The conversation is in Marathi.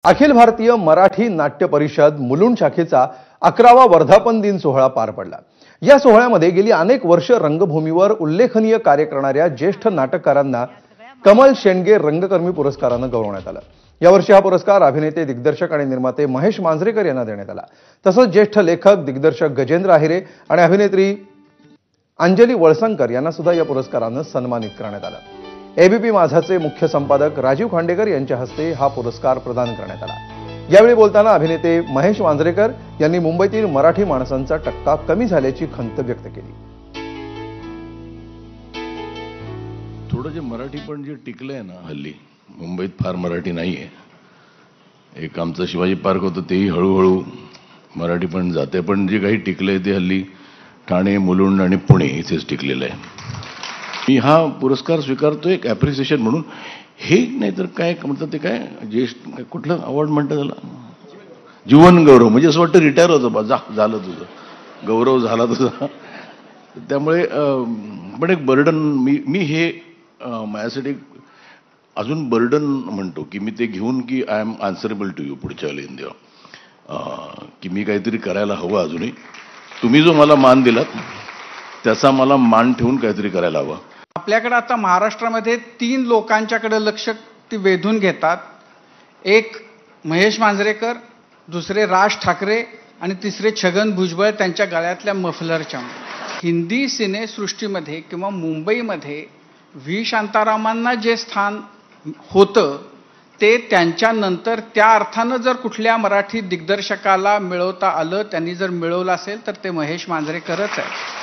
अखिल भारतीय मराठी नाट्य परिषद मुलुंड शाखेचा 11वा वर्धापन दिन सोहळा पार पडला। या सोहळ्यामध्ये गेली अनेक वर्ष रंगभूमीवर उल्लेखनीय कार्य करणाऱ्या ज्येष्ठ नाटककारांना कमल शेंडगे रंगकर्मी पुरस्काराने गौरवण्यात आलं। यावर्षी हा पुरस्कार अभिनेते, दिग्दर्शक आणि निर्माते महेश मांजरेकर यांना देण्यात आला। तसंच ज्येष्ठ लेखक, दिग्दर्शक गजेंद्र आहिरे आणि अभिनेत्री अंजली वळसंकर यांना सुद्धा या पुरस्काराने सन्मानित करण्यात आलं। एबीपी माझाचे मुख्य संपादक राजीव खांडेकर यांच्या हस्ते हा पुरस्कार प्रदान करण्यात आला। यावेळी बोलताना अभिनेते महेश मांजरेकर यांनी मुंबईतील मराठी माणसांचा टक्का कमी झाल्याची खंत व्यक्त केली। थोडं जे मराठी पण जे टिकलंय ना, हल्ली मुंबईत फार मराठी नाहीये। एक आमचं शिवाजी पार्क होतं, तेही हळूहळू मराठी पण जाते, पण जे काही टिकलंय ते हल्ली ठाणे, मुलुंड आणि पुणे इथेच टिकलेलं आहे। मी हा पुरस्कार स्वीकारतोय एक ॲप्रिसिएशन म्हणून, हे नाही तर काय म्हणतात ते, काय ज्येष्ठ कुठलं अवॉर्ड म्हणतात त्याला, जीवन गौरव, म्हणजे असं वाटतं रिटायर होतं बा, झालं तुझं गौरव झाला तुझा। त्यामुळे पण एक बर्डन मी हे माझ्यासाठी अजून बर्डन म्हणतो की मी ते घेऊन की I am answerable to you पुढच्या वेळेला देवा, की मी काहीतरी करायला हवं अजूनही। तुम्ही जो मला मान दिलात त्याचा मला मान ठेवून काहीतरी करायला हवं। आपल्याकडे आता महाराष्ट्रामध्ये 3 लोकांच्याकडे लक्ष ते वेधून घेतात। एक महेश मांजरेकर, दुसरे राज ठाकरे आणि तिसरे छगन भुजबळ त्यांच्या गळ्यातल्या मफलरच्या। हिंदी सिनेसृष्टीमध्ये किंवा मुंबईमध्ये व्ही शांतारामांना जे स्थान होतं ते त्यांच्यानंतर त्या अर्थानं जर कुठल्या मराठी दिग्दर्शकाला मिळवता आलं, त्यांनी जर मिळवलं असेल तर ते महेश मांजरेकरच आहे।